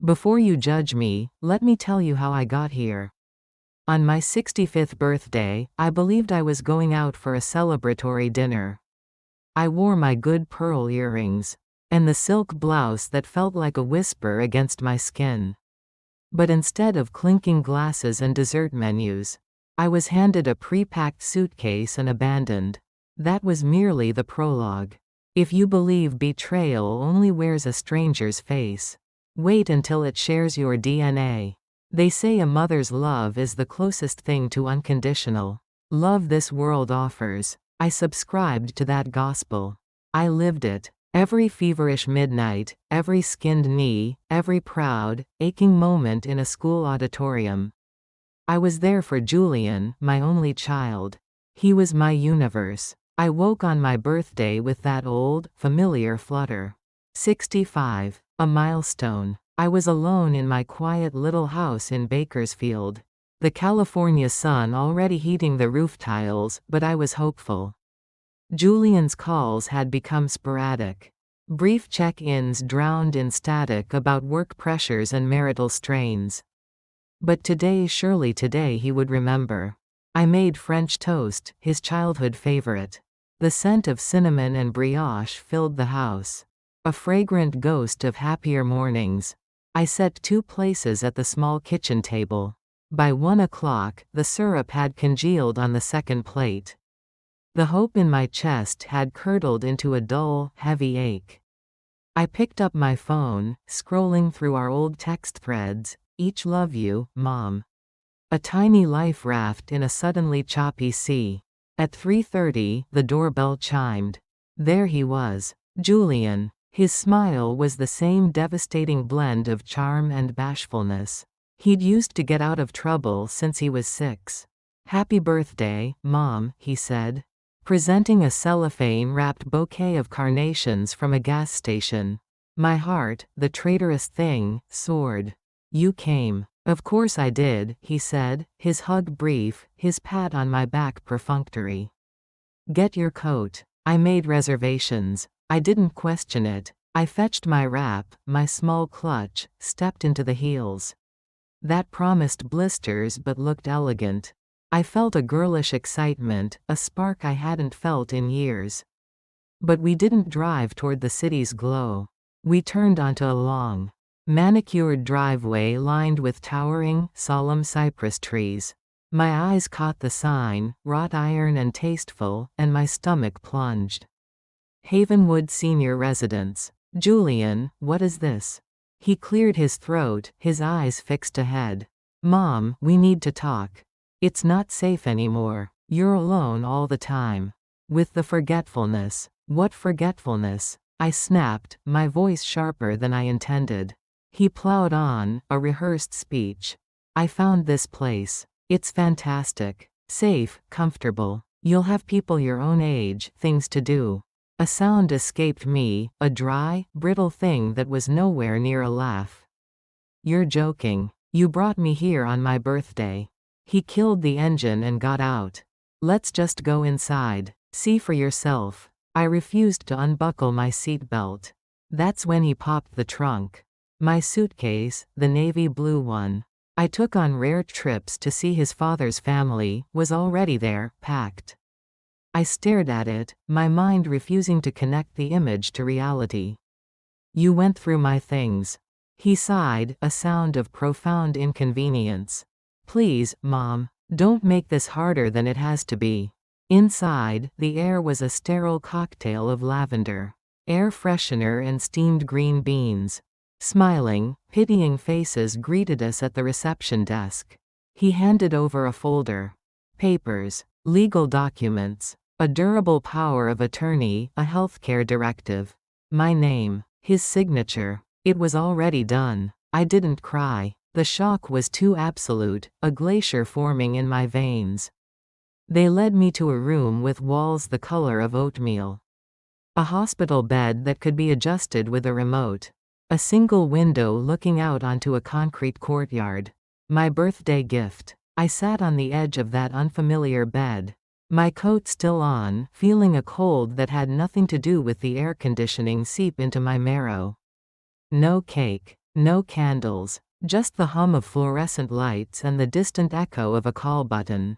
Before you judge me, let me tell you how I got here. On my 65th birthday, I believed I was going out for a celebratory dinner. I wore my good pearl earrings and the silk blouse that felt like a whisper against my skin. But instead of clinking glasses and dessert menus, I was handed a pre-packed suitcase and abandoned. That was merely the prologue. If you believe betrayal only wears a stranger's face, wait until it shares your DNA. They say a mother's love is the closest thing to unconditional love this world offers. I subscribed to that gospel. I lived it. Every feverish midnight, every skinned knee, every proud, aching moment in a school auditorium. I was there for Julian, my only child. He was my universe. I woke on my birthday with that old, familiar flutter. 65. A milestone. I was alone in my quiet little house in Bakersfield. The California sun already heating the roof tiles, but I was hopeful. Julian's calls had become sporadic. Brief check-ins drowned in static about work pressures and marital strains. But today, surely today he would remember. I made French toast, his childhood favorite. The scent of cinnamon and brioche filled the house. A fragrant ghost of happier mornings. I set 2 places at the small kitchen table. By 1 o'clock, the syrup had congealed on the second plate. The hope in my chest had curdled into a dull, heavy ache. I picked up my phone, scrolling through our old text threads. Each love you, Mom. A tiny life raft in a suddenly choppy sea. At 3:30, the doorbell chimed. There he was, Julian. His smile was the same devastating blend of charm and bashfulness he'd used to get out of trouble since he was 6. Happy birthday, Mom, he said, presenting a cellophane-wrapped bouquet of carnations from a gas station. My heart, the traitorous thing, soared. You came. Of course I did, he said, his hug brief, his pat on my back perfunctory. Get your coat. I made reservations. I didn't question it. I fetched my wrap, my small clutch, stepped into the heels. That promised blisters but looked elegant. I felt a girlish excitement, a spark I hadn't felt in years. But we didn't drive toward the city's glow. We turned onto a long, manicured driveway lined with towering, solemn cypress trees. My eyes caught the sign, wrought iron and tasteful, and my stomach plunged. Havenwood Senior Residence. Julian, what is this? He cleared his throat, his eyes fixed ahead. Mom, we need to talk. It's not safe anymore. You're alone all the time. With the forgetfulness. What forgetfulness? I snapped, my voice sharper than I intended. He plowed on, a rehearsed speech. I found this place. It's fantastic. Safe, comfortable. You'll have people your own age, things to do. A sound escaped me, a dry, brittle thing that was nowhere near a laugh. You're joking. You brought me here on my birthday. He killed the engine and got out. Let's just go inside. See for yourself. I refused to unbuckle my seatbelt. That's when he popped the trunk. My suitcase, the navy blue one I took on rare trips to see his father's family, was already there, packed. I stared at it, my mind refusing to connect the image to reality. You went through my things. He sighed, a sound of profound inconvenience. Please, Mom, don't make this harder than it has to be. Inside, the air was a sterile cocktail of lavender, air freshener and steamed green beans. Smiling, pitying faces greeted us at the reception desk. He handed over a folder. Papers, legal documents, a durable power of attorney, a healthcare directive. My name, his signature. It was already done. I didn't cry. The shock was too absolute, a glacier forming in my veins. They led me to a room with walls the color of oatmeal. A hospital bed that could be adjusted with a remote. A single window looking out onto a concrete courtyard. My birthday gift. I sat on the edge of that unfamiliar bed. My coat still on, feeling a cold that had nothing to do with the air conditioning seep into my marrow. No cake. No candles, just the hum of fluorescent lights and the distant echo of a call button.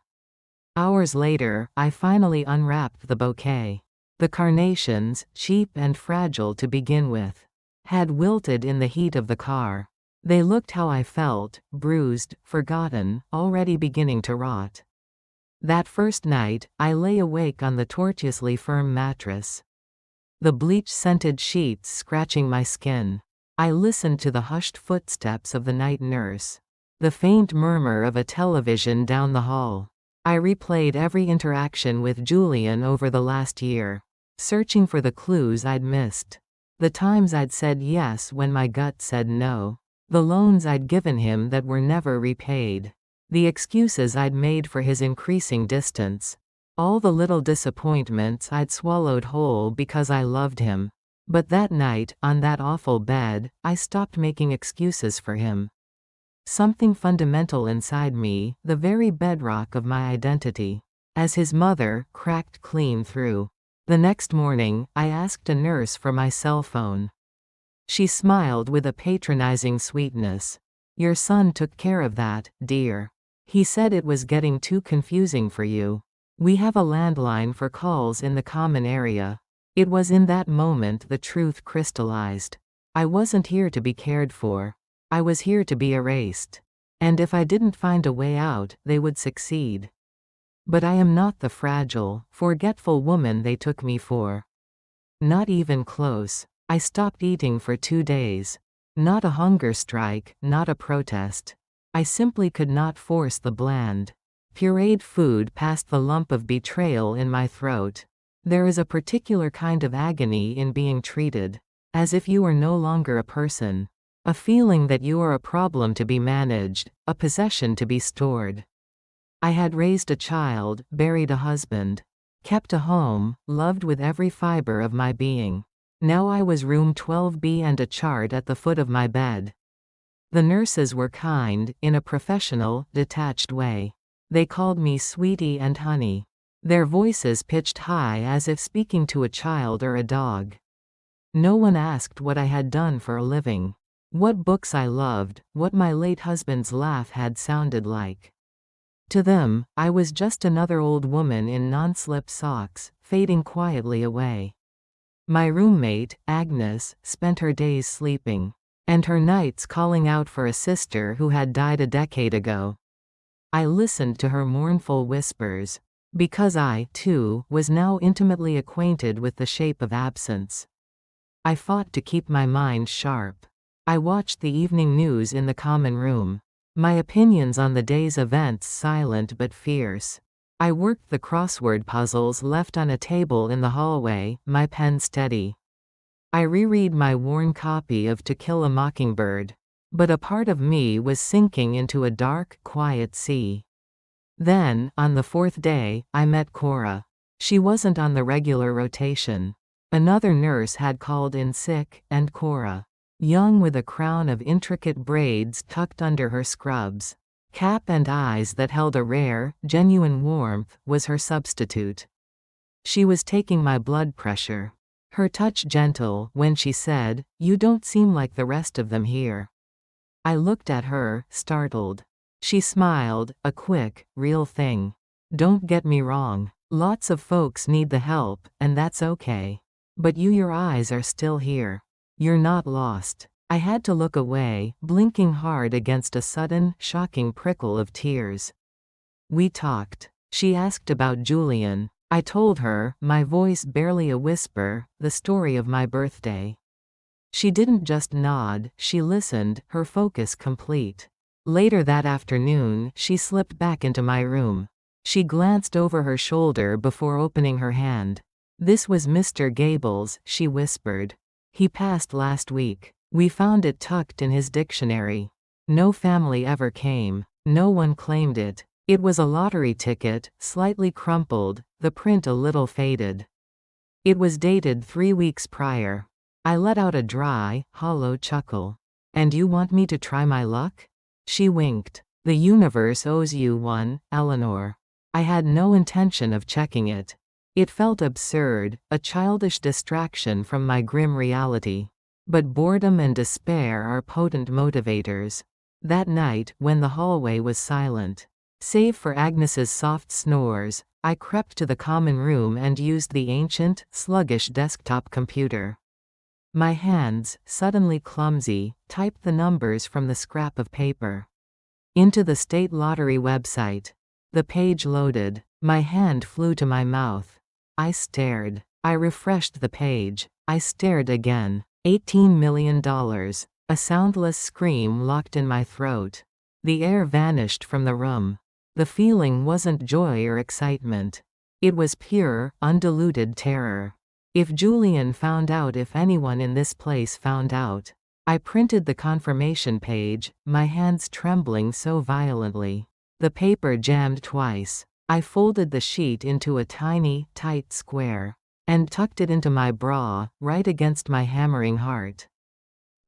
Hours later, I finally unwrapped the bouquet. The carnations, cheap and fragile to begin with, had wilted in the heat of the car. They looked how I felt, bruised, forgotten, already beginning to rot. That first night, I lay awake on the tortuously firm mattress, the bleach-scented sheets scratching my skin. I listened to the hushed footsteps of the night nurse, the faint murmur of a television down the hall. I replayed every interaction with Julian over the last year, searching for the clues I'd missed. The times I'd said yes when my gut said no. The loans I'd given him that were never repaid. The excuses I'd made for his increasing distance. All the little disappointments I'd swallowed whole because I loved him. But that night, on that awful bed, I stopped making excuses for him. Something fundamental inside me, the very bedrock of my identity, as his mother, cracked clean through. The next morning, I asked a nurse for my cell phone. She smiled with a patronizing sweetness. "Your son took care of that, dear. He said it was getting too confusing for you. We have a landline for calls in the common area." It was in that moment the truth crystallized. I wasn't here to be cared for. I was here to be erased. And if I didn't find a way out, they would succeed. But I am not the fragile, forgetful woman they took me for. Not even close. I stopped eating for 2 days. Not a hunger strike, not a protest. I simply could not force the bland, pureed food past the lump of betrayal in my throat. There is a particular kind of agony in being treated as if you are no longer a person. A feeling that you are a problem to be managed, a possession to be stored. I had raised a child, buried a husband, kept a home, loved with every fiber of my being. Now I was room 12B and a chart at the foot of my bed. The nurses were kind, in a professional, detached way. They called me sweetie and honey. Their voices pitched high as if speaking to a child or a dog. No one asked what I had done for a living, what books I loved, what my late husband's laugh had sounded like. To them, I was just another old woman in non-slip socks, fading quietly away. My roommate, Agnes, spent her days sleeping, and her nights calling out for a sister who had died a decade ago. I listened to her mournful whispers, because I, too, was now intimately acquainted with the shape of absence. I fought to keep my mind sharp. I watched the evening news in the common room, my opinions on the day's events silent but fierce. I worked the crossword puzzles left on a table in the hallway, my pen steady. I reread my worn copy of To Kill a Mockingbird. But a part of me was sinking into a dark, quiet sea. Then, on the 4th day, I met Cora. She wasn't on the regular rotation. Another nurse had called in sick, and Cora, young with a crown of intricate braids tucked under her scrubs, cap and eyes that held a rare, genuine warmth, was her substitute. She was taking my blood pressure. Her touch gentle when she said, "You don't seem like the rest of them here." I looked at her, startled. She smiled, a quick, real thing. "Don't get me wrong. Lots of folks need the help, and that's okay. But your eyes are still here. You're not lost." I had to look away, blinking hard against a sudden, shocking prickle of tears. We talked. She asked about Julian. I told her, my voice barely a whisper, the story of my birthday. She didn't just nod, she listened, her focus complete. Later that afternoon, she slipped back into my room. She glanced over her shoulder before opening her hand. "This was Mr. Gables," she whispered. "He passed last week. We found it tucked in his dictionary. No family ever came. No one claimed it. It was a lottery ticket, slightly crumpled, the print a little faded. It was dated 3 weeks prior." I let out a dry, hollow chuckle. "And you want me to try my luck?" She winked. "The universe owes you one, Eleanor." I had no intention of checking it. It felt absurd, a childish distraction from my grim reality. But boredom and despair are potent motivators. That night, when the hallway was silent, save for Agnes's soft snores, I crept to the common room and used the ancient, sluggish desktop computer. My hands, suddenly clumsy, typed the numbers from the scrap of paper into the state lottery website. The page loaded. My hand flew to my mouth. I stared. I refreshed the page. I stared again. $18 million. A soundless scream locked in my throat. The air vanished from the room. The feeling wasn't joy or excitement. It was pure, undiluted terror. If Julian found out, if anyone in this place found out. I printed the confirmation page, my hands trembling so violently. The paper jammed twice. I folded the sheet into a tiny, tight square and tucked it into my bra, right against my hammering heart.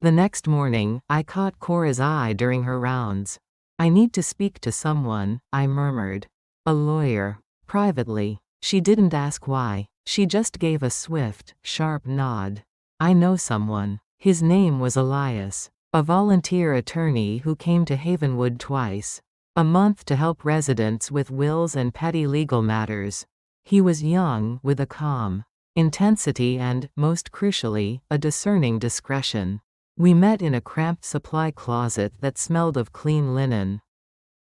The next morning, I caught Cora's eye during her rounds. "I need to speak to someone," I murmured. "A lawyer." Privately. She didn't ask why. She just gave a swift, sharp nod. "I know someone." His name was Elias, a volunteer attorney who came to Havenwood twice a month to help residents with wills and petty legal matters. He was young, with a calm intensity and, most crucially, a discerning discretion. We met in a cramped supply closet that smelled of clean linen.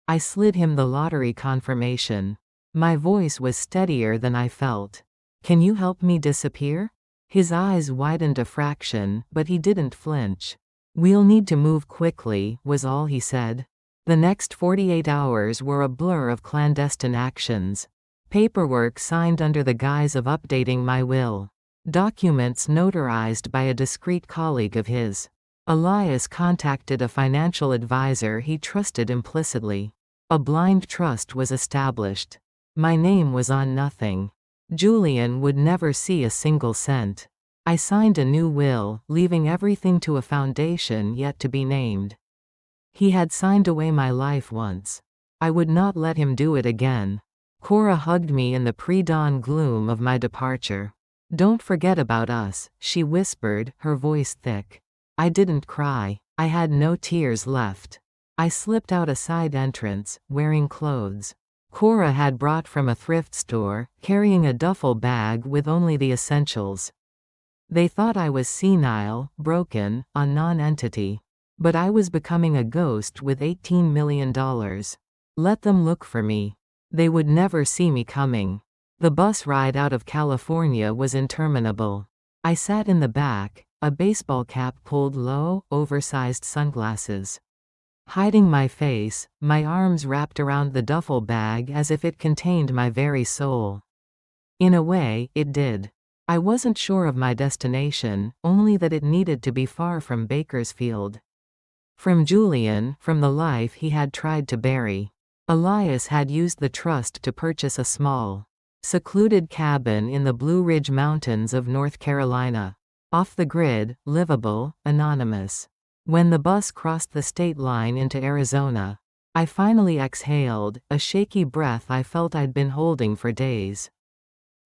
I slid him the lottery confirmation. My voice was steadier than I felt. "Can you help me disappear?" His eyes widened a fraction, but he didn't flinch. "We'll need to move quickly," was all he said. The next 48 hours were a blur of clandestine actions. Paperwork signed under the guise of updating my will. Documents notarized by a discreet colleague of his. Elias contacted a financial advisor he trusted implicitly. A blind trust was established. My name was on nothing. Julian would never see a single cent. I signed a new will, leaving everything to a foundation yet to be named. He had signed away my life once. I would not let him do it again. Cora hugged me in the pre-dawn gloom of my departure. "Don't forget about us," she whispered, her voice thick. I didn't cry. I had no tears left. I slipped out a side entrance, wearing clothes Cora had brought from a thrift store, carrying a duffel bag with only the essentials. They thought I was senile, broken, a non-entity. But I was becoming a ghost with $18 million. Let them look for me. They would never see me coming. The bus ride out of California was interminable. I sat in the back, a baseball cap pulled low, oversized sunglasses hiding my face, my arms wrapped around the duffel bag as if it contained my very soul. In a way, it did. I wasn't sure of my destination, only that it needed to be far from Bakersfield. From Julian, from the life he had tried to bury. Elias had used the trust to purchase a small, secluded cabin in the Blue Ridge Mountains of North Carolina. Off the grid, livable, anonymous. When the bus crossed the state line into Arizona, I finally exhaled, a shaky breath I felt I'd been holding for days.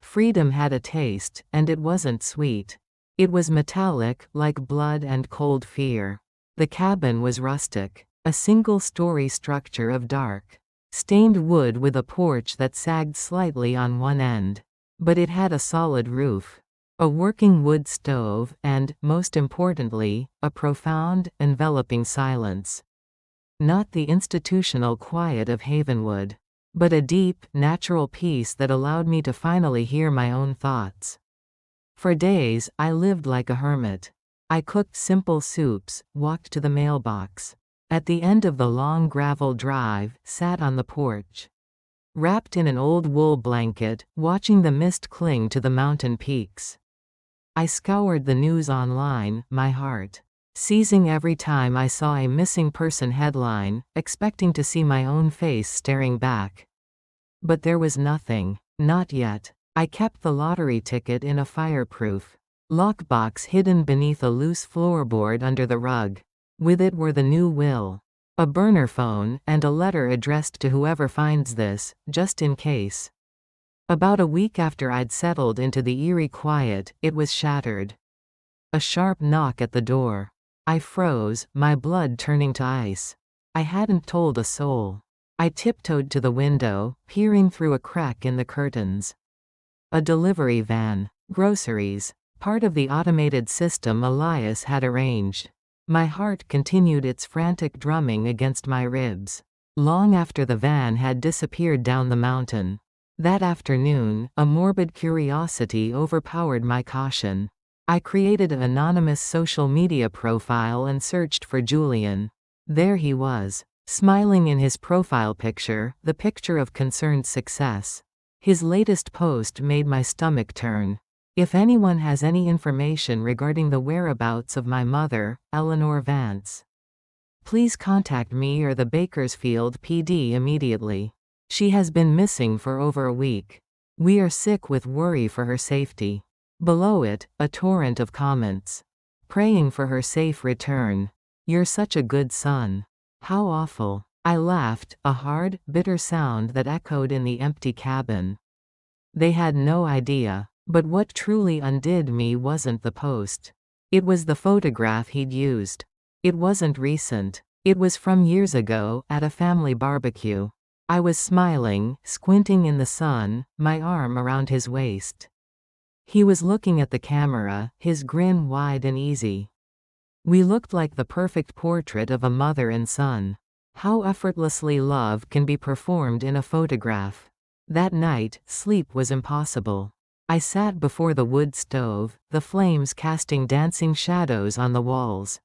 Freedom had a taste, and it wasn't sweet. It was metallic, like blood and cold fear. The cabin was rustic, a single-story structure of dark, stained wood with a porch that sagged slightly on one end. But it had a solid roof, a working wood stove, and, most importantly, a profound, enveloping silence. Not the institutional quiet of Havenwood, but a deep, natural peace that allowed me to finally hear my own thoughts. For days, I lived like a hermit. I cooked simple soups, walked to the mailbox. At the end of the long gravel drive, sat on the porch, wrapped in an old wool blanket, watching the mist cling to the mountain peaks. I scoured the news online, my heart seizing every time I saw a missing person headline, expecting to see my own face staring back. But there was nothing. Not yet. I kept the lottery ticket in a fireproof lockbox hidden beneath a loose floorboard under the rug. With it were the new will, a burner phone, and a letter addressed to whoever finds this, just in case. About a week after I'd settled into the eerie quiet, it was shattered. A sharp knock at the door. I froze, my blood turning to ice. I hadn't told a soul. I tiptoed to the window, peering through a crack in the curtains. A delivery van. Groceries. Part of the automated system Elias had arranged. My heart continued its frantic drumming against my ribs. Long after the van had disappeared down the mountain. That afternoon, a morbid curiosity overpowered my caution. I created an anonymous social media profile and searched for Julian. There he was, smiling in his profile picture, the picture of concerned success. His latest post made my stomach turn. If anyone has any information regarding the whereabouts of my mother, Eleanor Vance, please contact me or the Bakersfield PD immediately. She has been missing for over a week. We are sick with worry for her safety. Below it, a torrent of comments. Praying for her safe return. You're such a good son. How awful. I laughed, a hard, bitter sound that echoed in the empty cabin. They had no idea. But what truly undid me wasn't the post. It was the photograph he'd used. It wasn't recent. It was from years ago, at a family barbecue. I was smiling, squinting in the sun, my arm around his waist. He was looking at the camera, his grin wide and easy. We looked like the perfect portrait of a mother and son. How effortlessly love can be performed in a photograph. That night, sleep was impossible. I sat before the wood stove, the flames casting dancing shadows on the walls.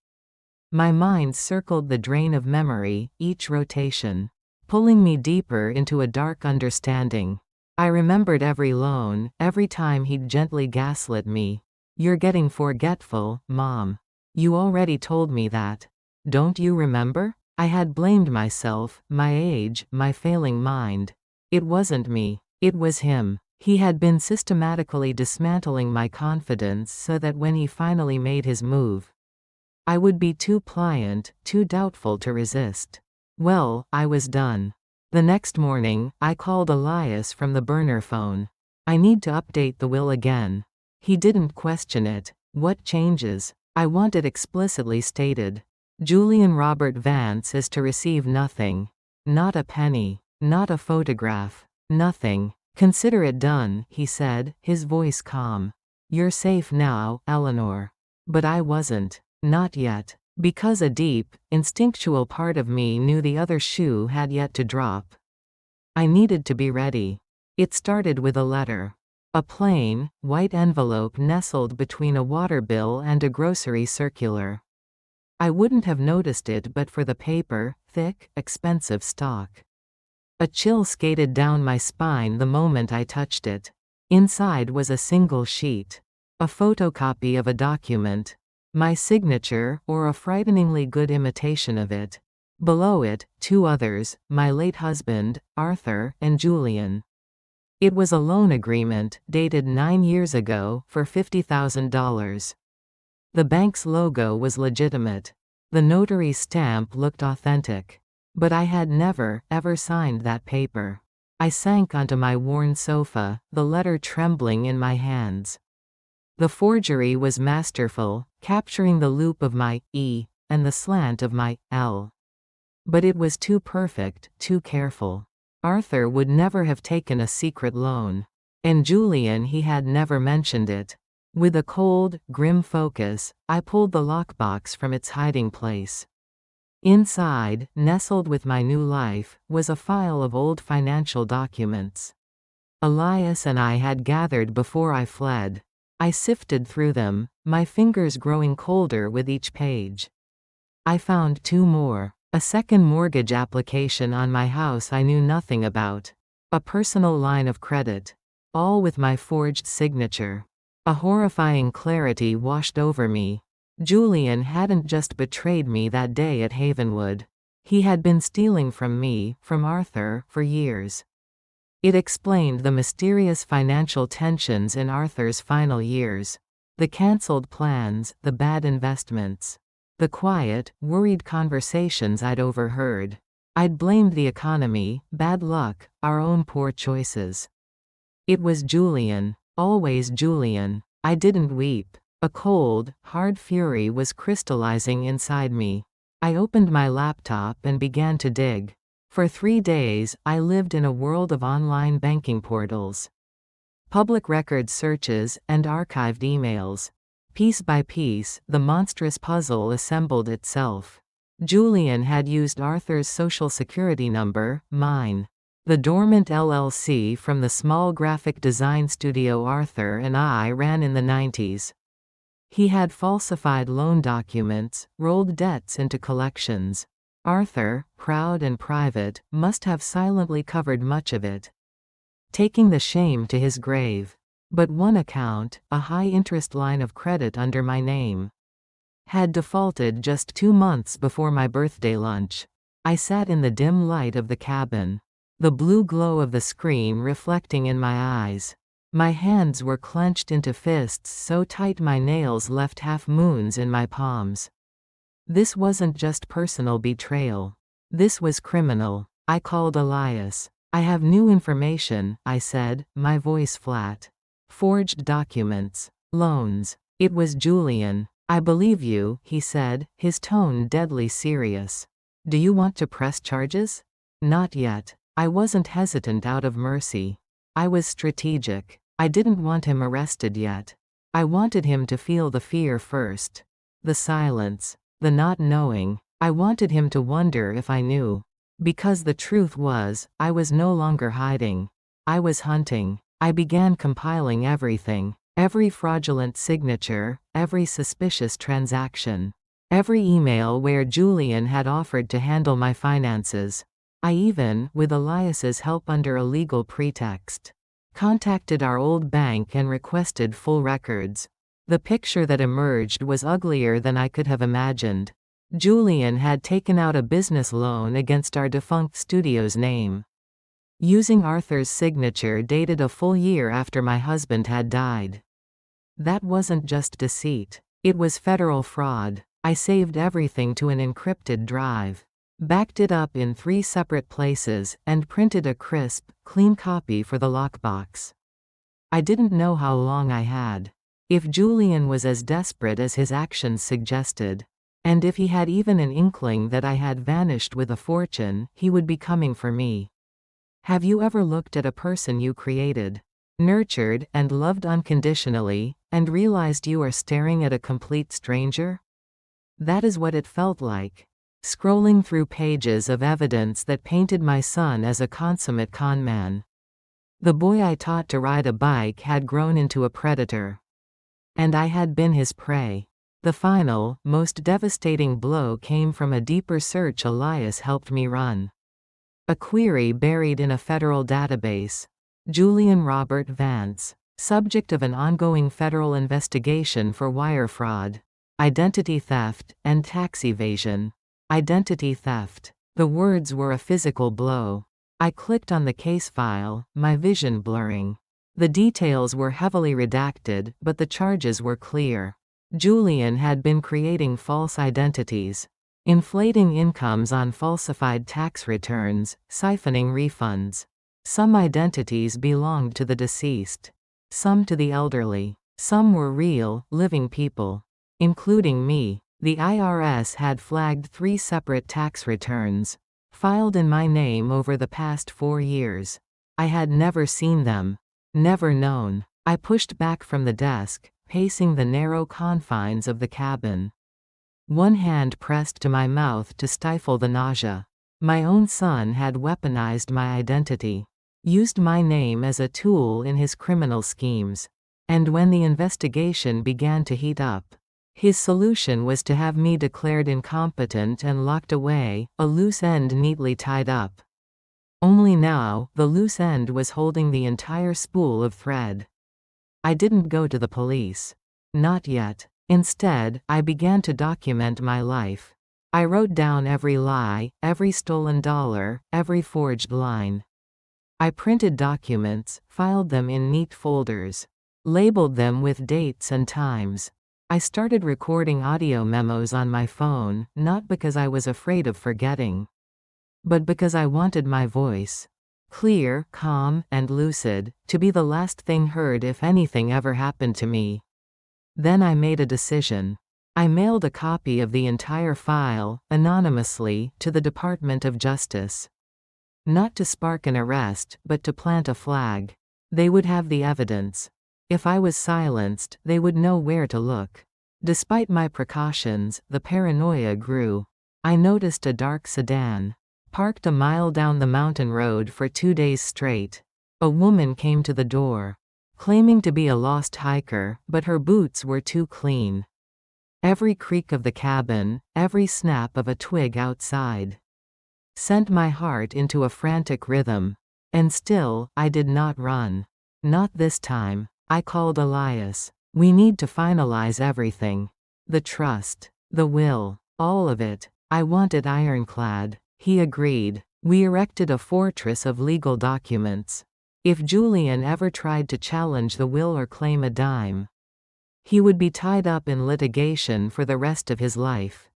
My mind circled the drain of memory, each rotation, pulling me deeper into a dark understanding. I remembered every loan, every time he'd gently gaslit me. You're getting forgetful, Mom. You already told me that. Don't you remember? I had blamed myself, my age, my failing mind. It wasn't me. It was him. He had been systematically dismantling my confidence so that when he finally made his move, I would be too pliant, too doubtful to resist. Well, I was done. The next morning, I called Elias from the burner phone. I need to update the will again. He didn't question it. What changes? I want it explicitly stated. Julian Robert Vance is to receive nothing. Not a penny. Not a photograph. Nothing. Consider it done, he said, his voice calm. You're safe now, Eleanor. But I wasn't. Not yet. Because a deep, instinctual part of me knew the other shoe had yet to drop. I needed to be ready. It started with a letter. A plain, white envelope nestled between a water bill and a grocery circular. I wouldn't have noticed it but for the paper, thick, expensive stock. A chill skated down my spine the moment I touched it. Inside was a single sheet. A photocopy of a document. My signature, or a frighteningly good imitation of it. Below it, two others, my late husband, Arthur, and Julian. It was a loan agreement, dated 9 years ago, for $50,000. The bank's logo was legitimate. The notary's stamp looked authentic. But I had never, ever signed that paper. I sank onto my worn sofa, the letter trembling in my hands. The forgery was masterful, capturing the loop of my E, and the slant of my L. But it was too perfect, too careful. Arthur would never have taken a secret loan. And Julian, he had never mentioned it. With a cold, grim focus, I pulled the lockbox from its hiding place. Inside, nestled with my new life, was a file of old financial documents. Elias and I had gathered before I fled. I sifted through them, my fingers growing colder with each page. I found 2 more. A second mortgage application on my house I knew nothing about. A personal line of credit. All with my forged signature. A horrifying clarity washed over me. Julian hadn't just betrayed me that day at Havenwood. He had been stealing from me, from Arthur, for years. It explained the mysterious financial tensions in Arthur's final years. The cancelled plans, the bad investments. The quiet, worried conversations I'd overheard. I'd blamed the economy, bad luck, our own poor choices. It was Julian. Always Julian. I didn't weep. A cold, hard fury was crystallizing inside me. I opened my laptop and began to dig. For 3 days, I lived in a world of online banking portals, public record searches, and archived emails. Piece by piece, the monstrous puzzle assembled itself. Julian had used Arthur's social security number, mine. The dormant LLC from the small graphic design studio Arthur and I ran in the 90s. He had falsified loan documents, rolled debts into collections. Arthur, proud and private, must have silently covered much of it, taking the shame to his grave. But one account, a high-interest line of credit under my name, had defaulted just 2 months before my birthday lunch. I sat in the dim light of the cabin, the blue glow of the screen reflecting in my eyes. My hands were clenched into fists so tight my nails left half-moons in my palms. This wasn't just personal betrayal. This was criminal. I called Elias. "I have new information," I said, my voice flat. "Forged documents. Loans." It was Julian. "I believe you," he said, his tone deadly serious. "Do you want to press charges?" "Not yet." I wasn't hesitant out of mercy. I was strategic. I didn't want him arrested yet. I wanted him to feel the fear first. The silence. The not knowing. I wanted him to wonder if I knew. Because the truth was, I was no longer hiding. I was hunting. I began compiling everything. Every fraudulent signature, every suspicious transaction, every email where Julian had offered to handle my finances. I even, with Elias's help under a legal pretext, contacted our old bank and requested full records. The picture that emerged was uglier than I could have imagined. Julian had taken out a business loan against our defunct studio's name, using Arthur's signature dated a full year after my husband had died. That wasn't just deceit. It was federal fraud. I saved everything to an encrypted drive, backed it up in 3 separate places, and printed a crisp, clean copy for the lockbox. I didn't know how long I had. If Julian was as desperate as his actions suggested, and if he had even an inkling that I had vanished with a fortune, he would be coming for me. Have you ever looked at a person you created, nurtured, and loved unconditionally, and realized you are staring at a complete stranger? That is what it felt like. Scrolling through pages of evidence that painted my son as a consummate conman. The boy I taught to ride a bike had grown into a predator, and I had been his prey. The final, most devastating blow came from a deeper search Elias helped me run. A query buried in a federal database. Julian Robert Vance, subject of an ongoing federal investigation for wire fraud, identity theft, and tax evasion. Identity theft. The words were a physical blow. I clicked on the case file, my vision blurring. The details were heavily redacted, but the charges were clear. Julian had been creating false identities, inflating incomes on falsified tax returns, siphoning refunds. Some identities belonged to the deceased, some to the elderly. Some were real, living people, including me. The IRS had flagged 3 separate tax returns, filed in my name over the past 4 years. I had never seen them, never known. I pushed back from the desk, pacing the narrow confines of the cabin, one hand pressed to my mouth to stifle the nausea. My own son had weaponized my identity, used my name as a tool in his criminal schemes. And when the investigation began to heat up, his solution was to have me declared incompetent and locked away, a loose end neatly tied up. Only now, the loose end was holding the entire spool of thread. I didn't go to the police. Not yet. Instead, I began to document my life. I wrote down every lie, every stolen dollar, every forged line. I printed documents, filed them in neat folders, labeled them with dates and times. I started recording audio memos on my phone, not because I was afraid of forgetting, but because I wanted my voice, clear, calm, and lucid, to be the last thing heard if anything ever happened to me. Then I made a decision. I mailed a copy of the entire file, anonymously, to the Department of Justice. Not to spark an arrest, but to plant a flag. They would have the evidence. If I was silenced, they would know where to look. Despite my precautions, the paranoia grew. I noticed a dark sedan, parked a mile down the mountain road for 2 days straight. A woman came to the door, claiming to be a lost hiker, but her boots were too clean. Every creak of the cabin, every snap of a twig outside, sent my heart into a frantic rhythm. And still, I did not run. Not this time. I called Elias. We need to finalize everything. The trust, the will, all of it. I want it ironclad. He agreed. We erected a fortress of legal documents. If Julian ever tried to challenge the will or claim a dime, he would be tied up in litigation for the rest of his life.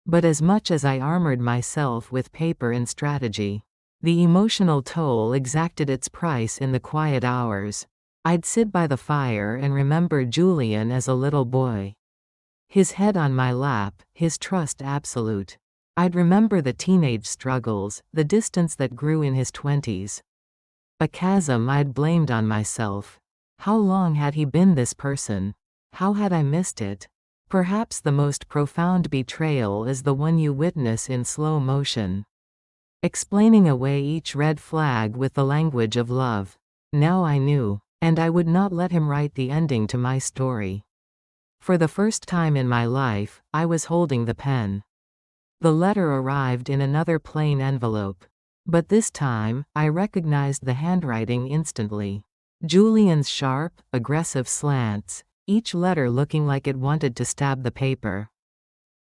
But as much as I armored myself with paper and strategy, the emotional toll exacted its price in the quiet hours. I'd sit by the fire and remember Julian as a little boy. His head on my lap, his trust absolute. I'd remember the teenage struggles, the distance that grew in his 20s. A chasm I'd blamed on myself. How long had he been this person? How had I missed it? Perhaps the most profound betrayal is the one you witness in slow motion. Explaining away each red flag with the language of love. Now I knew. And I would not let him write the ending to my story. For the first time in my life, I was holding the pen. The letter arrived in another plain envelope. But this time, I recognized the handwriting instantly. Julian's sharp, aggressive slants, each letter looking like it wanted to stab the paper.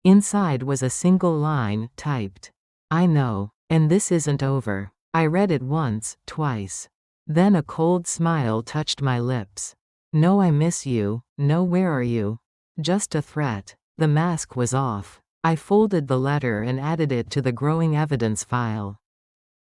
Inside was a single line, typed. I know. And this isn't over. I read it once, twice. Then a cold smile touched my lips. No, I miss you. No, where are you? Just a threat. The mask was off. I folded the letter and added it to the growing evidence file.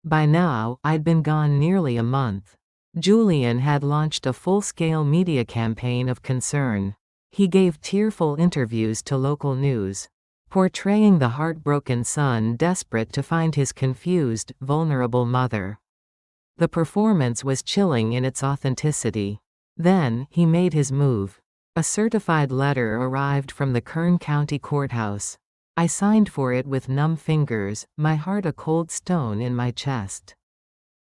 By now, I'd been gone nearly a month. Julian had launched a full-scale media campaign of concern. He gave tearful interviews to local news, portraying the heartbroken son desperate to find his confused, vulnerable mother. The performance was chilling in its authenticity. Then, he made his move. A certified letter arrived from the Kern County Courthouse. I signed for it with numb fingers, my heart a cold stone in my chest.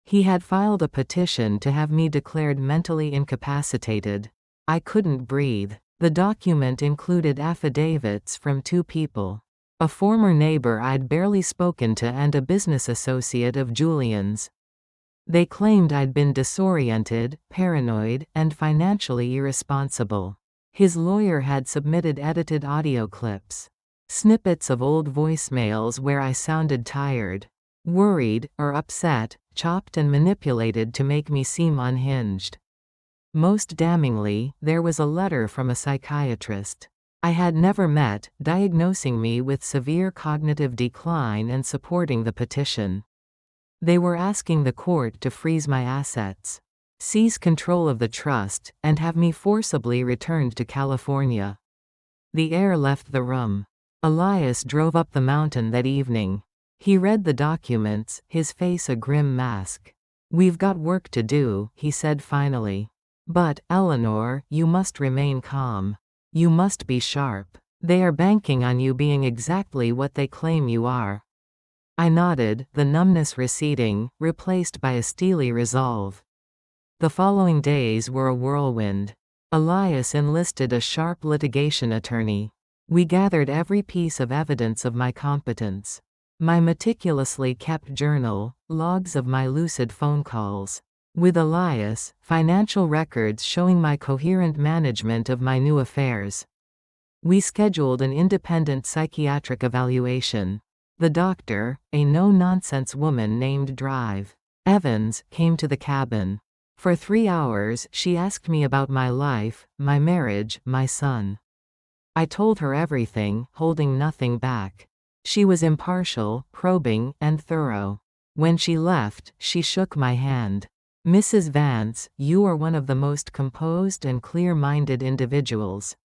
He had filed a petition to have me declared mentally incapacitated. I couldn't breathe. The document included affidavits from 2 people. A former neighbor I'd barely spoken to and a business associate of Julian's. They claimed I'd been disoriented, paranoid, and financially irresponsible. His lawyer had submitted edited audio clips. Snippets of old voicemails where I sounded tired, worried, or upset, chopped and manipulated to make me seem unhinged. Most damningly, there was a letter from a psychiatrist I had never met, diagnosing me with severe cognitive decline and supporting the petition. They were asking the court to freeze my assets, seize control of the trust, and have me forcibly returned to California. The air left the room. Elias drove up the mountain that evening. He read the documents, his face a grim mask. We've got work to do, he said finally. But, Eleanor, you must remain calm. You must be sharp. They are banking on you being exactly what they claim you are. I nodded, the numbness receding, replaced by a steely resolve. The following days were a whirlwind. Elias enlisted a sharp litigation attorney. We gathered every piece of evidence of my competence. My meticulously kept journal, logs of my lucid phone calls with Elias, financial records showing my coherent management of my new affairs. We scheduled an independent psychiatric evaluation. The doctor, a no-nonsense woman named Drive Evans, came to the cabin. For 3 hours, she asked me about my life, my marriage, my son. I told her everything, holding nothing back. She was impartial, probing, and thorough. When she left, she shook my hand. Mrs. Vance, you are one of the most composed and clear-minded individuals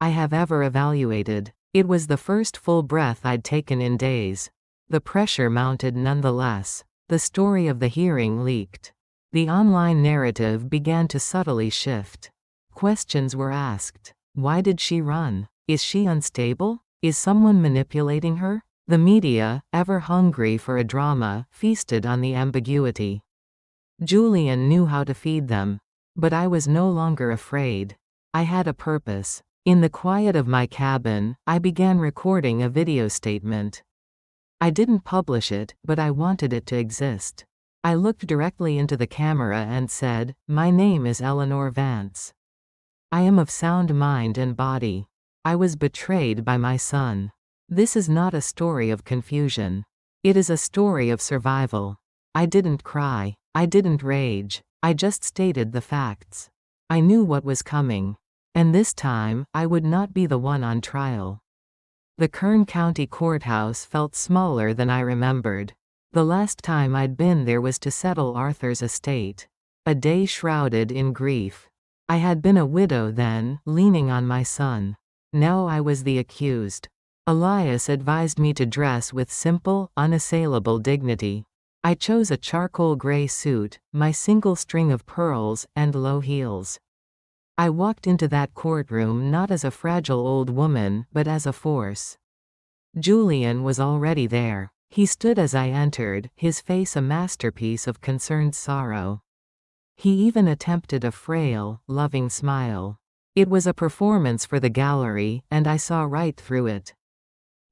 I have ever evaluated. It was the first full breath I'd taken in days. The pressure mounted nonetheless. The story of the hearing leaked. The online narrative began to subtly shift. Questions were asked. Why did she run? Is she unstable? Is someone manipulating her? The media, ever hungry for a drama, feasted on the ambiguity. Julian knew how to feed them. But I was no longer afraid. I had a purpose. In the quiet of my cabin, I began recording a video statement. I didn't publish it, but I wanted it to exist. I looked directly into the camera and said, "My name is Eleanor Vance. I am of sound mind and body. I was betrayed by my son. This is not a story of confusion. It is a story of survival." I didn't cry. I didn't rage. I just stated the facts. I knew what was coming. And this time, I would not be the one on trial. The Kern County Courthouse felt smaller than I remembered. The last time I'd been there was to settle Arthur's estate. A day shrouded in grief. I had been a widow then, leaning on my son. Now I was the accused. Elias advised me to dress with simple, unassailable dignity. I chose a charcoal gray suit, my single string of pearls, and low heels. I walked into that courtroom not as a fragile old woman, but as a force. Julian was already there. He stood as I entered, his face a masterpiece of concerned sorrow. He even attempted a frail, loving smile. It was a performance for the gallery, and I saw right through it.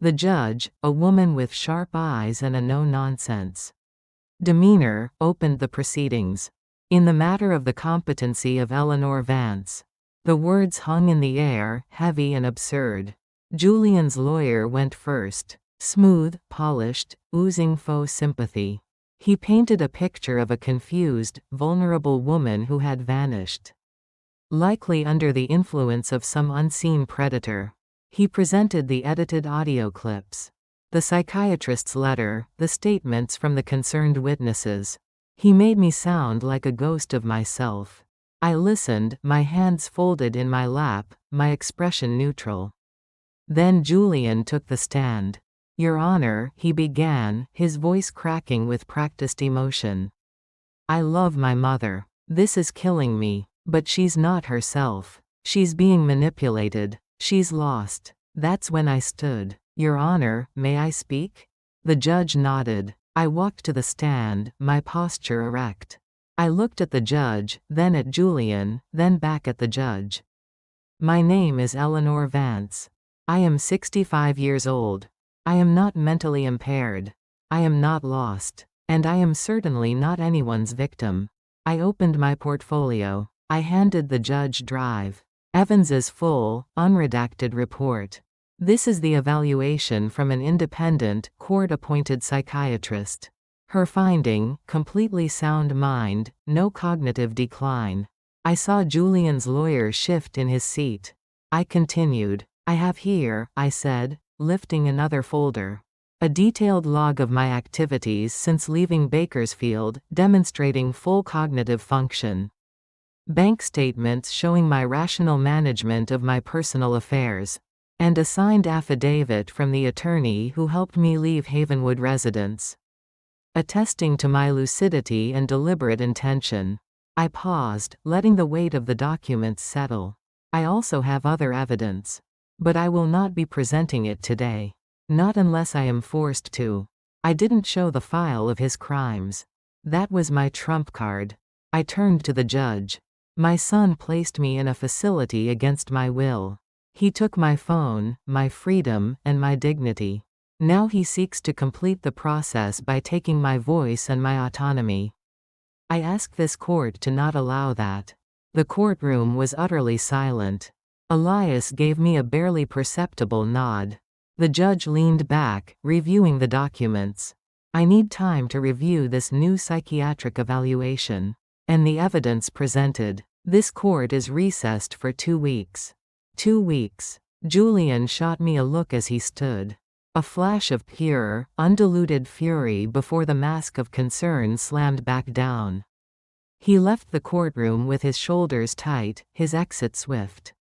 The judge, a woman with sharp eyes and a no-nonsense demeanor, opened the proceedings. In the matter of the competency of Eleanor Vance. The words hung in the air, heavy and absurd. Julian's lawyer went first. Smooth, polished, oozing faux sympathy. He painted a picture of a confused, vulnerable woman who had vanished. Likely under the influence of some unseen predator. He presented the edited audio clips. The psychiatrist's letter, the statements from the concerned witnesses. He made me sound like a ghost of myself. I listened, my hands folded in my lap, my expression neutral. Then Julian took the stand. "Your Honor," he began, his voice cracking with practiced emotion. "I love my mother. This is killing me. But she's not herself. She's being manipulated. She's lost." That's when I stood. "Your Honor, may I speak?" The judge nodded. I walked to the stand, my posture erect. I looked at the judge, then at Julian, then back at the judge. "My name is Eleanor Vance. I am 65 years old. I am not mentally impaired. I am not lost. And I am certainly not anyone's victim." I opened my portfolio. I handed the judge Drive. Evans's full, unredacted report. This is the evaluation from an independent, court-appointed psychiatrist. Her finding, completely sound mind, no cognitive decline. I saw Julian's lawyer shift in his seat. I continued. "I have here," I said, lifting another folder. "A detailed log of my activities since leaving Bakersfield, demonstrating full cognitive function. Bank statements showing my rational management of my personal affairs. And a signed affidavit from the attorney who helped me leave Havenwood residence. Attesting to my lucidity and deliberate intention." I paused, letting the weight of the documents settle. "I also have other evidence. But I will not be presenting it today. Not unless I am forced to." I didn't show the file of his crimes. That was my trump card. I turned to the judge. "My son placed me in a facility against my will. He took my phone, my freedom, and my dignity. Now he seeks to complete the process by taking my voice and my autonomy. I ask this court to not allow that." The courtroom was utterly silent. Elias gave me a barely perceptible nod. The judge leaned back, reviewing the documents. "I need time to review this new psychiatric evaluation. And the evidence presented. This court is recessed for 2 weeks. 2 weeks. Julian shot me a look as he stood. A flash of pure, undiluted fury before the mask of concern slammed back down. He left the courtroom with his shoulders tight, his exit swift.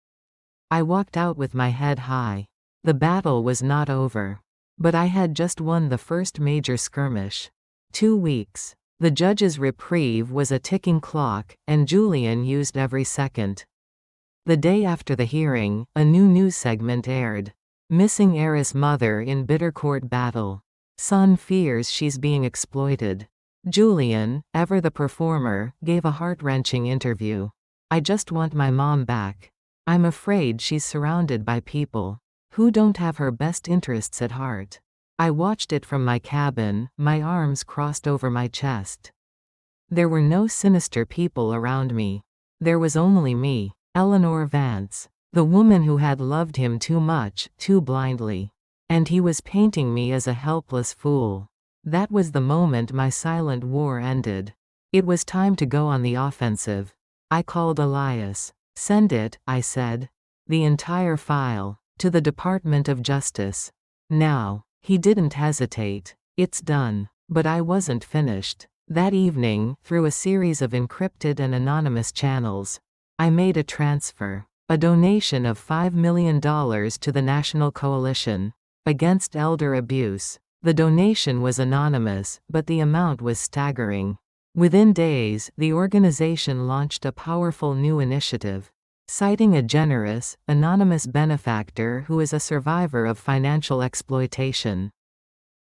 I walked out with my head high. The battle was not over. But I had just won the first major skirmish. 2 weeks. The judge's reprieve was a ticking clock, and Julian used every second. The day after the hearing, a new news segment aired. Missing heiress mother in bitter court battle. Son fears she's being exploited. Julian, ever the performer, gave a heart-wrenching interview. I just want my mom back. I'm afraid she's surrounded by people who don't have her best interests at heart. I watched it from my cabin, my arms crossed over my chest. There were no sinister people around me. There was only me, Eleanor Vance, the woman who had loved him too much, too blindly. And he was painting me as a helpless fool. That was the moment my silent war ended. It was time to go on the offensive. I called Elias. Send it, I said. The entire file. To the Department of Justice. Now. He didn't hesitate. It's done. But I wasn't finished. That evening, through a series of encrypted and anonymous channels, I made a transfer. A donation of $5 million to the National Coalition Against Elder Abuse. The donation was anonymous, but the amount was staggering. Within days, the organization launched a powerful new initiative, citing a generous, anonymous benefactor who is a survivor of financial exploitation.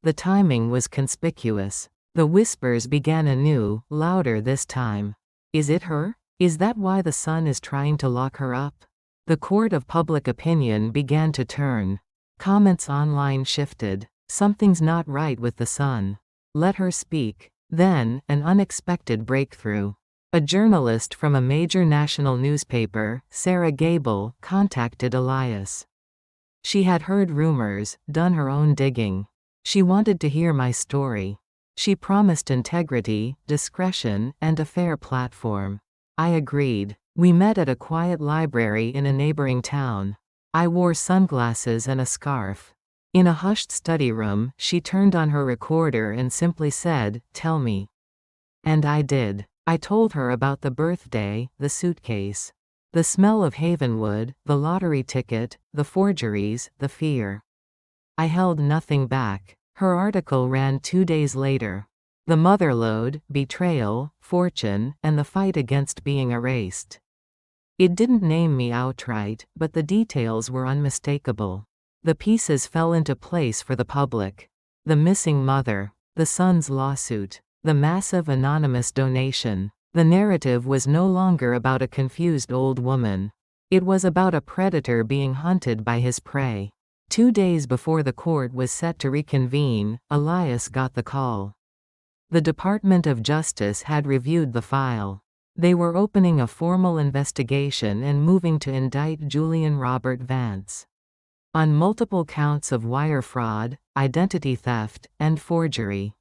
The timing was conspicuous. The whispers began anew, louder this time. Is it her? Is that why the son is trying to lock her up? The court of public opinion began to turn. Comments online shifted. Something's not right with the son. Let her speak. Then, an unexpected breakthrough. A journalist from a major national newspaper, Sarah Gable, contacted Elias. She had heard rumors, done her own digging. She wanted to hear my story. She promised integrity, discretion, and a fair platform. I agreed. We met at a quiet library in a neighboring town. I wore sunglasses and a scarf. In a hushed study room, she turned on her recorder and simply said, "Tell me." And I did. I told her about the birthday, the suitcase, the smell of Havenwood, the lottery ticket, the forgeries, the fear. I held nothing back. Her article ran 2 days later. The motherlode, betrayal, fortune, and the fight against being erased. It didn't name me outright, but the details were unmistakable. The pieces fell into place for the public. The missing mother, the son's lawsuit, the massive anonymous donation. The narrative was no longer about a confused old woman. It was about a predator being hunted by his prey. 2 days before the court was set to reconvene, Elias got the call. The Department of Justice had reviewed the file. They were opening a formal investigation and moving to indict Julian Robert Vance on multiple counts of wire fraud, identity theft, and forgery.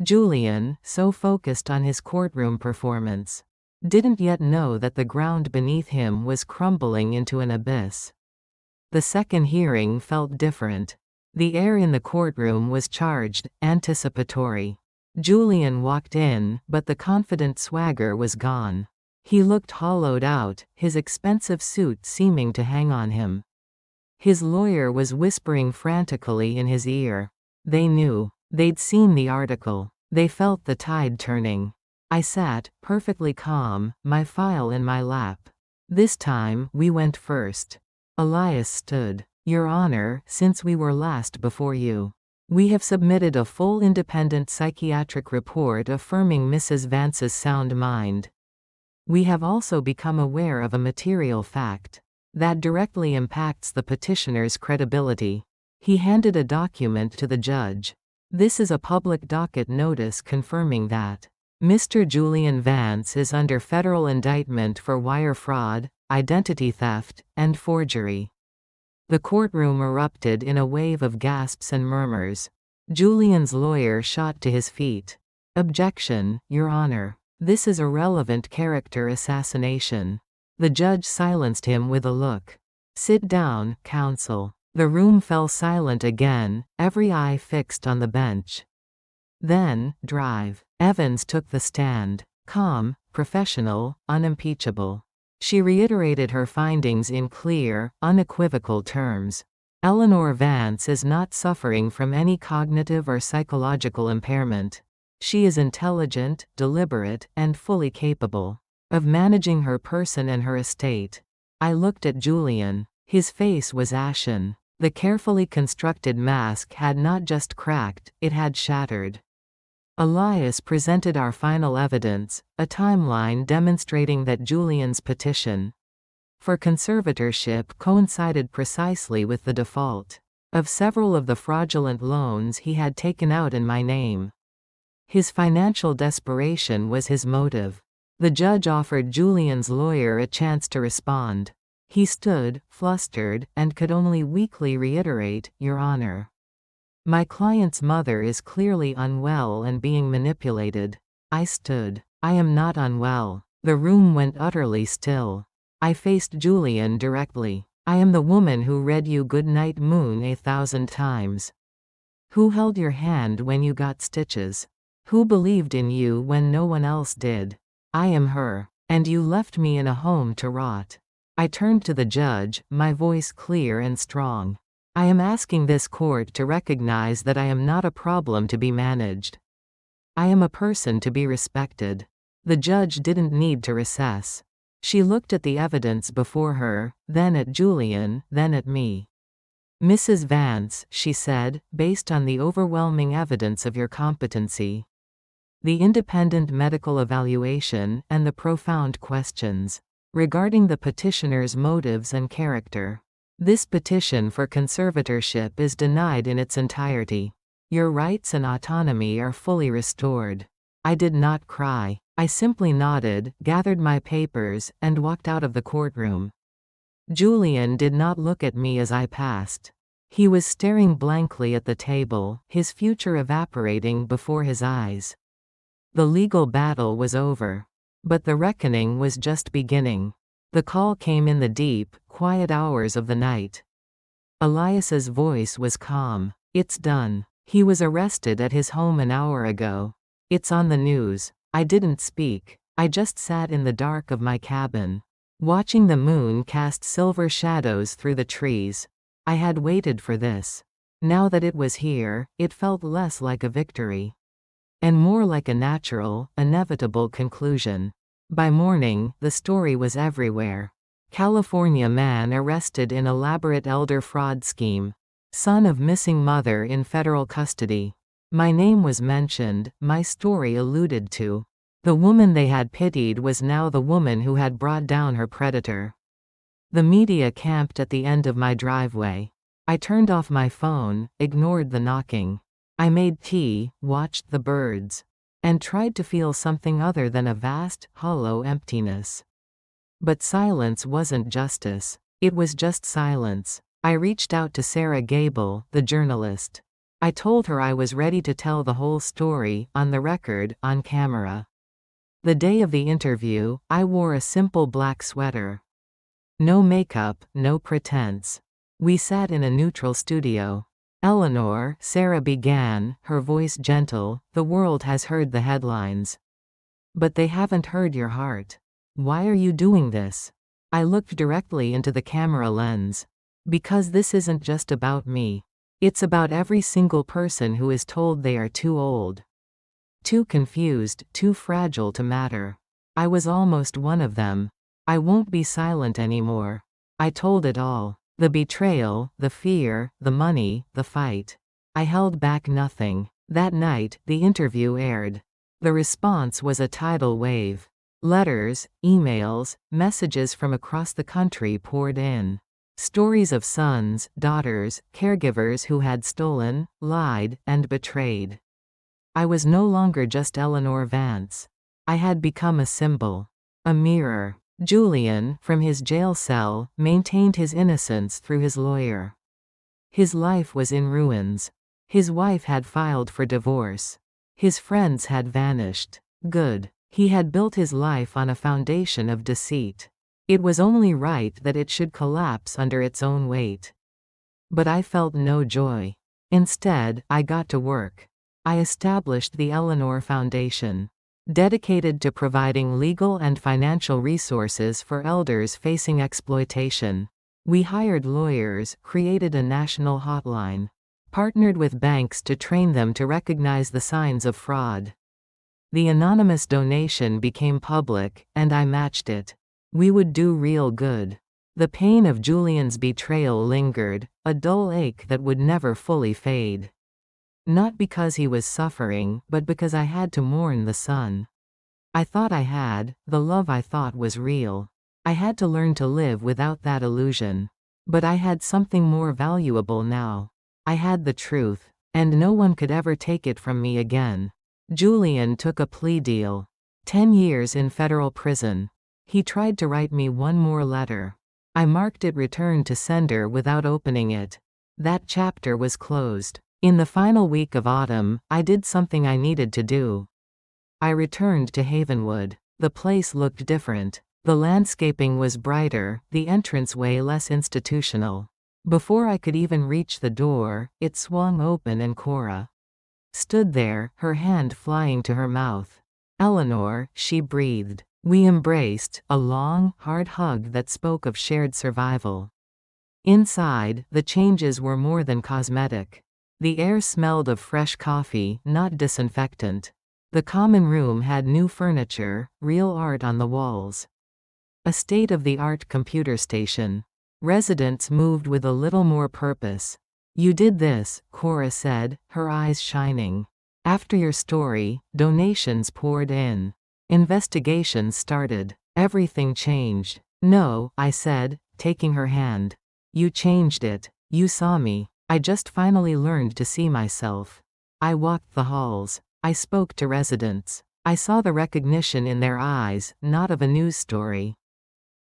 Julian, so focused on his courtroom performance, didn't yet know that the ground beneath him was crumbling into an abyss. The second hearing felt different. The air in the courtroom was charged, anticipatory. Julian walked in, but the confident swagger was gone. He looked hollowed out, his expensive suit seeming to hang on him. His lawyer was whispering frantically in his ear. They knew. They'd seen the article. They felt the tide turning. I sat, perfectly calm, my file in my lap. This time, we went first. Elias stood. Your Honor, since we were last before you, we have submitted a full independent psychiatric report affirming Mrs. Vance's sound mind. We have also become aware of a material fact that directly impacts the petitioner's credibility. He handed a document to the judge. This is a public docket notice confirming that Mr. Julian Vance is under federal indictment for wire fraud, identity theft, and forgery. The courtroom erupted in a wave of gasps and murmurs. Julian's lawyer shot to his feet. Objection, Your Honor. This is irrelevant character assassination. The judge silenced him with a look. Sit down, counsel. The room fell silent again, every eye fixed on the bench. Then, Drive. Evans took the stand. Calm, professional, unimpeachable. She reiterated her findings in clear, unequivocal terms. Eleanor Vance is not suffering from any cognitive or psychological impairment. She is intelligent, deliberate, and fully capable of managing her person and her estate. I looked at Julian. His face was ashen. The carefully constructed mask had not just cracked, it had shattered. Elias presented our final evidence, a timeline demonstrating that Julian's petition for conservatorship coincided precisely with the default of several of the fraudulent loans he had taken out in my name. His financial desperation was his motive. The judge offered Julian's lawyer a chance to respond. He stood, flustered, and could only weakly reiterate, "Your Honor. My client's mother is clearly unwell and being manipulated." I stood. "I am not unwell." The room went utterly still. I faced Julian directly. "I am the woman who read you Goodnight Moon 1,000 times. Who held your hand when you got stitches. Who believed in you when no one else did. I am her. And you left me in a home to rot." I turned to the judge, my voice clear and strong. "I am asking this court to recognize that I am not a problem to be managed. I am a person to be respected." The judge didn't need to recess. She looked at the evidence before her, then at Julian, then at me. "Mrs. Vance," she said, "based on the overwhelming evidence of your competency, the independent medical evaluation, and the profound questions regarding the petitioner's motives and character, this petition for conservatorship is denied in its entirety. Your rights and autonomy are fully restored." I did not cry. I simply nodded, gathered my papers, and walked out of the courtroom. Julian did not look at me as I passed. He was staring blankly at the table, his future evaporating before his eyes. The legal battle was over. But the reckoning was just beginning. The call came in the deep, quiet hours of the night. Elias's voice was calm. "It's done. He was arrested at his home an hour ago. It's on the news." I didn't speak. I just sat in the dark of my cabin, watching the moon cast silver shadows through the trees. I had waited for this. Now that it was here, it felt less like a victory and more like a natural, inevitable conclusion. By morning, the story was everywhere. California man arrested in elaborate elder fraud scheme. Son of missing mother in federal custody. My name was mentioned, my story alluded to. The woman they had pitied was now the woman who had brought down her predator. The media camped at the end of my driveway. I turned off my phone, ignored the knocking. I made tea, watched the birds, and tried to feel something other than a vast, hollow emptiness. But silence wasn't justice. It was just silence. I reached out to Sarah Gable, the journalist. I told her I was ready to tell the whole story, on the record, on camera. The day of the interview, I wore a simple black sweater. No makeup, no pretense. We sat in a neutral studio. "Eleanor," Sarah began, her voice gentle, "the world has heard the headlines. But they haven't heard your heart. Why are you doing this?" I looked directly into the camera lens. "Because this isn't just about me. It's about every single person who is told they are too old, too confused, too fragile to matter. I was almost one of them. I won't be silent anymore." I told it all. The betrayal, the fear, the money, the fight. I held back nothing. That night, the interview aired. The response was a tidal wave. Letters, emails, messages from across the country poured in. Stories of sons, daughters, caregivers who had stolen, lied, and betrayed. I was no longer just Eleanor Vance. I had become a symbol. A mirror. Julian, from his jail cell, maintained his innocence through his lawyer. His life was in ruins. His wife had filed for divorce. His friends had vanished. Good. He had built his life on a foundation of deceit. It was only right that it should collapse under its own weight. But I felt no joy. Instead, I got to work. I established the Eleanor Foundation. dedicated to providing legal and financial resources for elders facing exploitation. We hired lawyers, created a national hotline, partnered with banks to train them to recognize the signs of fraud. The anonymous donation became public, and I matched it. We would do real good. The pain of Julian's betrayal lingered, a dull ache that would never fully fade. Not because he was suffering, but because I had to mourn the son I thought I had, the love I thought was real. I had to learn to live without that illusion. But I had something more valuable now. I had the truth, and no one could ever take it from me again. Julian took a plea deal. 10 years in federal prison. He tried to write me one more letter. I marked it returned to sender without opening it. That chapter was closed. In the final week of autumn, I did something I needed to do. I returned to Havenwood. The place looked different. The landscaping was brighter, the entranceway less institutional. Before I could even reach the door, it swung open and Cora stood there, her hand flying to her mouth. "Eleanor," she breathed. We embraced, a long, hard hug that spoke of shared survival. Inside, the changes were more than cosmetic. The air smelled of fresh coffee, not disinfectant. The common room had new furniture, real art on the walls. A state-of-the-art computer station. Residents moved with a little more purpose. "You did this," Cora said, her eyes shining. "After your story, donations poured in. Investigations started. Everything changed." "No," I said, taking her hand. "You changed it. You saw me. I just finally learned to see myself." I walked the halls. I spoke to residents. I saw the recognition in their eyes, not of a news story,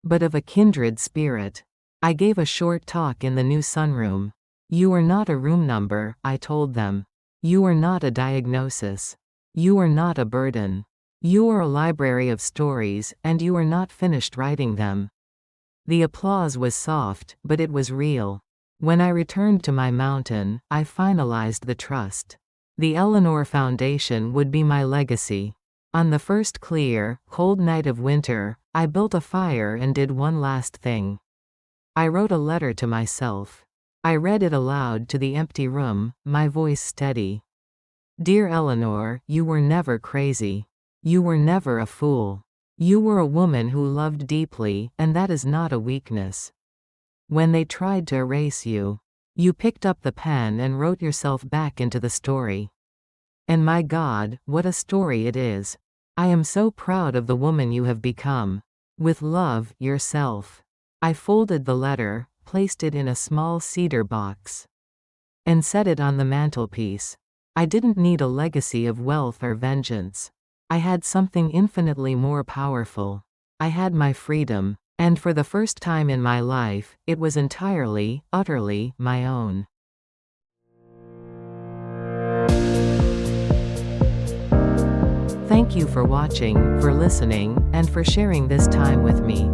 but of a kindred spirit. I gave a short talk in the new sunroom. "You are not a room number," I told them. "You are not a diagnosis. You are not a burden. You are a library of stories, and you are not finished writing them." The applause was soft, but it was real. When I returned to my mountain, I finalized the trust. The Eleanor Foundation would be my legacy. On the first clear, cold night of winter, I built a fire and did one last thing. I wrote a letter to myself. I read it aloud to the empty room, my voice steady. "Dear Eleanor, you were never crazy. You were never a fool. You were a woman who loved deeply, and that is not a weakness. When they tried to erase you, you picked up the pen and wrote yourself back into the story. And my God, what a story it is. I am so proud of the woman you have become. With love, yourself." I folded the letter, placed it in a small cedar box, and set it on the mantelpiece. I didn't need a legacy of wealth or vengeance. I had something infinitely more powerful. I had my freedom, and for the first time in my life, it was entirely, utterly, my own. Thank you for watching, for listening, and for sharing this time with me.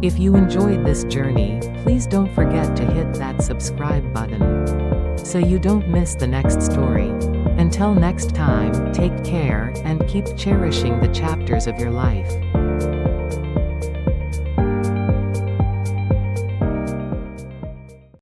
If you enjoyed this journey, please don't forget to hit that subscribe button so you don't miss the next story. Until next time, take care, and keep cherishing the chapters of your life.